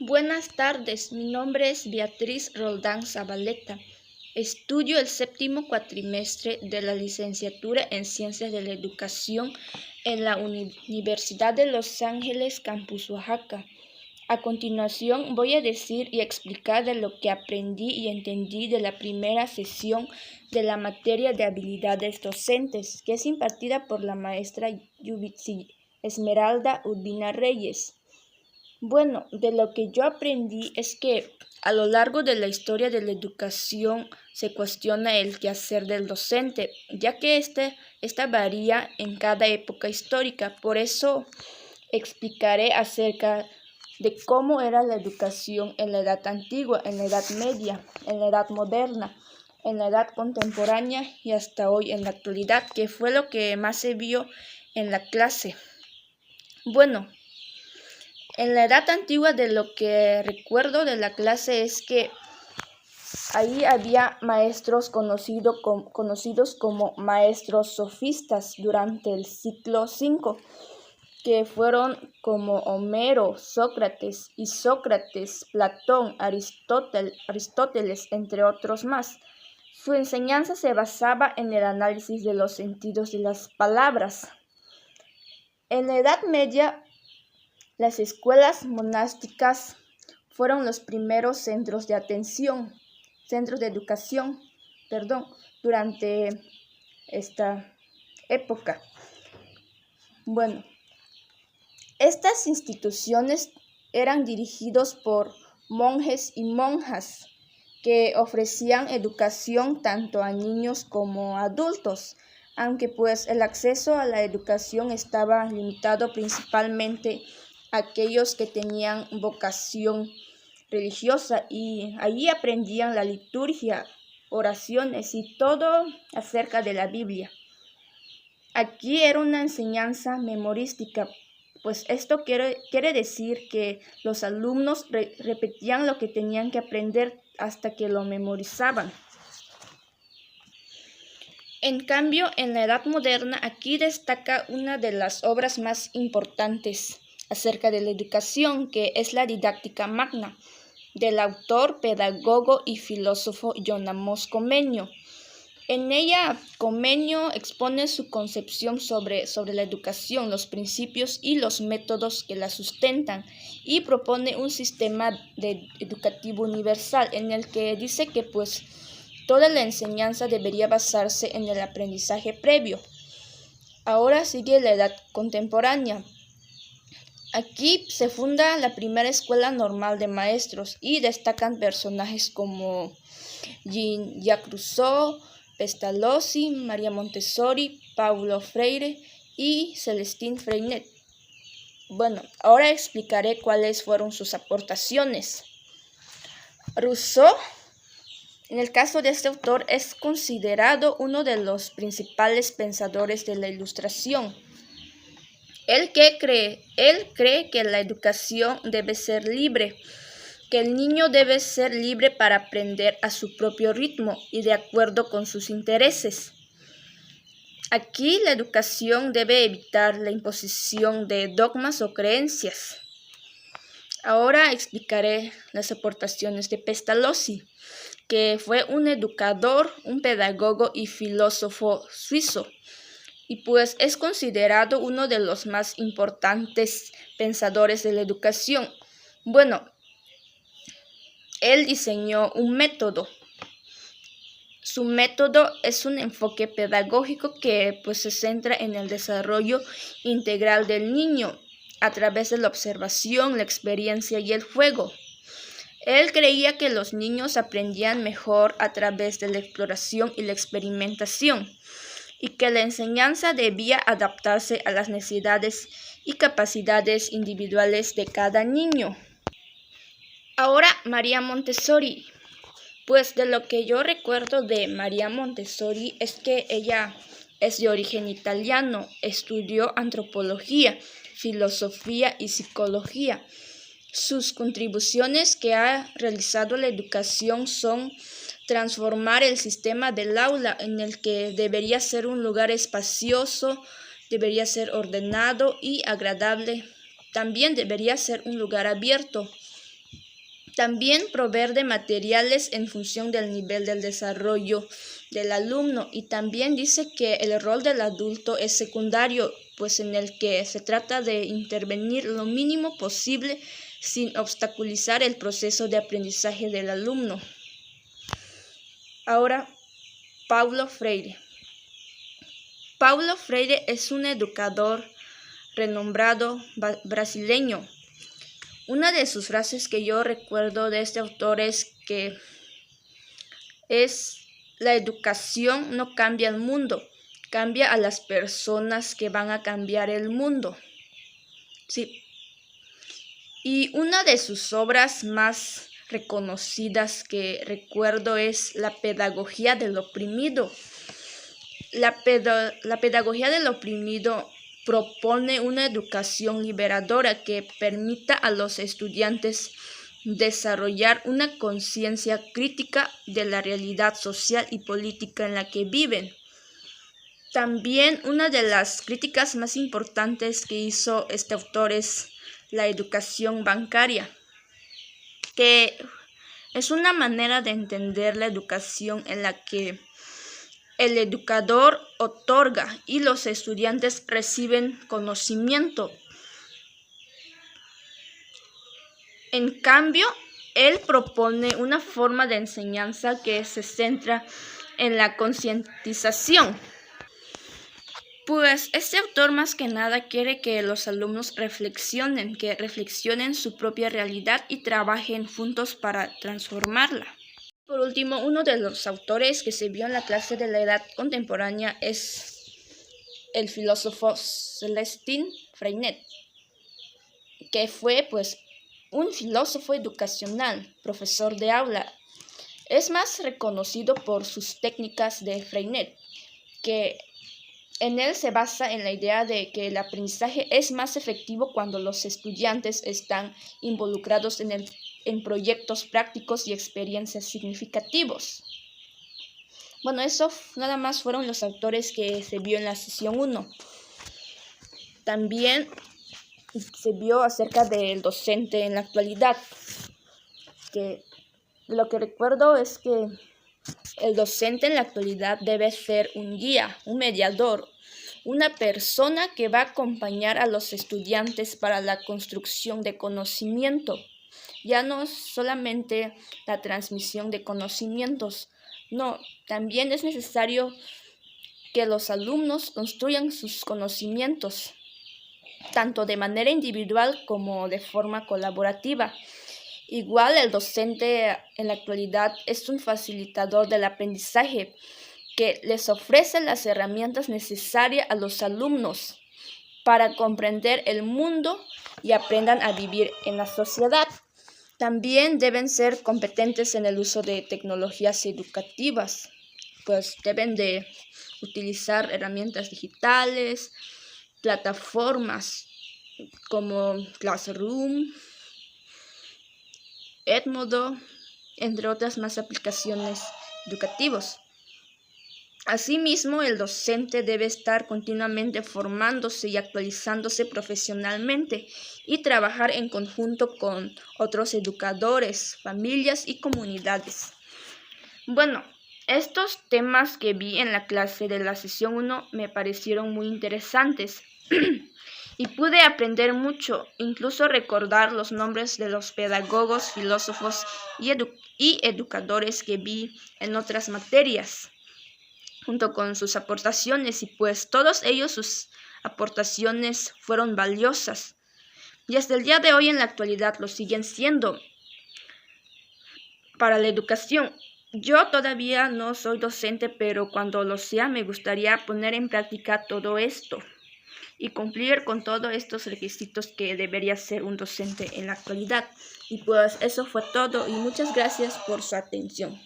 Buenas tardes, mi nombre es Beatriz Roldán Zabaleta. Estudio el séptimo cuatrimestre de la licenciatura en Ciencias de la Educación en la Universidad de Los Ángeles, Campus Oaxaca. A continuación voy a decir y explicar de lo que aprendí y entendí de la primera sesión de la materia de habilidades docentes, que es impartida por la maestra Yubitsi Esmeralda Urbina Reyes. Bueno, de lo que yo aprendí es que a lo largo de la historia de la educación se cuestiona el quehacer del docente, ya que esta varía en cada época histórica. Por eso explicaré acerca de cómo era la educación en la edad antigua, en la edad media, en la edad moderna, en la edad contemporánea y hasta hoy en la actualidad, que fue lo que más se vio en la clase. Bueno, en la edad antigua, de lo que recuerdo de la clase es que ahí había maestros conocidos como maestros sofistas durante el siglo V, que fueron como Homero, Sócrates, Platón, Aristóteles, entre otros más. Su enseñanza se basaba en el análisis de los sentidos de las palabras. En la Edad Media, las escuelas monásticas fueron los primeros centros de educación, durante esta época. Bueno, estas instituciones eran dirigidos por monjes y monjas que ofrecían educación tanto a niños como a adultos, aunque pues el acceso a la educación estaba limitado principalmente a aquellos que tenían vocación religiosa, y allí aprendían la liturgia, oraciones y todo acerca de la Biblia. Aquí era una enseñanza memorística, pues esto quiere decir que los alumnos repetían lo que tenían que aprender hasta que lo memorizaban. En cambio, en la Edad Moderna, aquí destaca una de las obras más importantes acerca de la educación, que es la Didáctica Magna, del autor, pedagogo y filósofo John Amos Comenius. En ella, Comenius expone su concepción sobre la educación, los principios y los métodos que la sustentan, y propone un sistema educativo universal en el que dice que toda la enseñanza debería basarse en el aprendizaje previo. Ahora sigue la edad contemporánea. Aquí se funda la primera escuela normal de maestros y destacan personajes como Jean-Jacques Rousseau, Pestalozzi, María Montessori, Paulo Freire y Celestine Freinet. Bueno, ahora explicaré cuáles fueron sus aportaciones. Rousseau, en el caso de este autor, es considerado uno de los principales pensadores de la Ilustración. Él cree que la educación debe ser libre, que el niño debe ser libre para aprender a su propio ritmo y de acuerdo con sus intereses. Aquí la educación debe evitar la imposición de dogmas o creencias. Ahora explicaré las aportaciones de Pestalozzi, que fue un educador, un pedagogo y filósofo suizo, y es considerado uno de los más importantes pensadores de la educación. Bueno, él diseñó un método. Su método es un enfoque pedagógico que se centra en el desarrollo integral del niño a través de la observación, la experiencia y el juego. Él creía que los niños aprendían mejor a través de la exploración y la experimentación, y que la enseñanza debía adaptarse a las necesidades y capacidades individuales de cada niño. Ahora, María Montessori. De lo que yo recuerdo de María Montessori es que ella es de origen italiano, estudió antropología, filosofía y psicología. Sus contribuciones que ha realizado a la educación son transformar el sistema del aula, en el que debería ser un lugar espacioso, debería ser ordenado y agradable. También debería ser un lugar abierto. También proveer de materiales en función del nivel del desarrollo del alumno, y también dice que el rol del adulto es secundario, pues en el que se trata de intervenir lo mínimo posible sin obstaculizar el proceso de aprendizaje del alumno. Ahora, Paulo Freire. Paulo Freire es un educador renombrado brasileño. Una de sus frases que yo recuerdo de este autor es que la educación no cambia el mundo, cambia a las personas que van a cambiar el mundo. Sí. Y una de sus obras más reconocidas que recuerdo es La pedagogía del oprimido. La pedagogía del oprimido propone una educación liberadora que permita a los estudiantes desarrollar una conciencia crítica de la realidad social y política en la que viven. También una de las críticas más importantes que hizo este autor es la educación bancaria, que es una manera de entender la educación en la que el educador otorga y los estudiantes reciben conocimiento. En cambio, él propone una forma de enseñanza que se centra en la concientización. Pues este autor más que nada quiere que los alumnos reflexionen su propia realidad y trabajen juntos para transformarla. Por último, uno de los autores que se vio en la clase de la edad contemporánea es el filósofo Celestin Freinet, que fue un filósofo educacional, profesor de aula. Es más reconocido por sus técnicas de Freinet, que en él se basa en la idea de que el aprendizaje es más efectivo cuando los estudiantes están involucrados en proyectos prácticos y experiencias significativos. Bueno, eso nada más fueron los autores que se vio en la sesión 1. También se vio acerca del docente en la actualidad, que lo que recuerdo es que el docente en la actualidad debe ser un guía, un mediador, una persona que va a acompañar a los estudiantes para la construcción de conocimiento. Ya no es solamente la transmisión de conocimientos, no, también es necesario que los alumnos construyan sus conocimientos, tanto de manera individual como de forma colaborativa. Igual el docente en la actualidad es un facilitador del aprendizaje que les ofrece las herramientas necesarias a los alumnos para comprender el mundo y aprendan a vivir en la sociedad. También deben ser competentes en el uso de tecnologías educativas, pues deben de utilizar herramientas digitales, plataformas como Classroom, Edmodo, entre otras más aplicaciones educativas. Asimismo, el docente debe estar continuamente formándose y actualizándose profesionalmente y trabajar en conjunto con otros educadores, familias y comunidades. Bueno, estos temas que vi en la clase de la sesión 1 me parecieron muy interesantes y pude aprender mucho, incluso recordar los nombres de los pedagogos, filósofos y educadores que vi en otras materias, junto con sus aportaciones, y pues todos ellos sus aportaciones fueron valiosas y hasta el día de hoy en la actualidad lo siguen siendo para la educación. Yo todavía no soy docente, pero cuando lo sea me gustaría poner en práctica todo esto y cumplir con todos estos requisitos que debería ser un docente en la actualidad. Y pues eso fue todo y muchas gracias por su atención.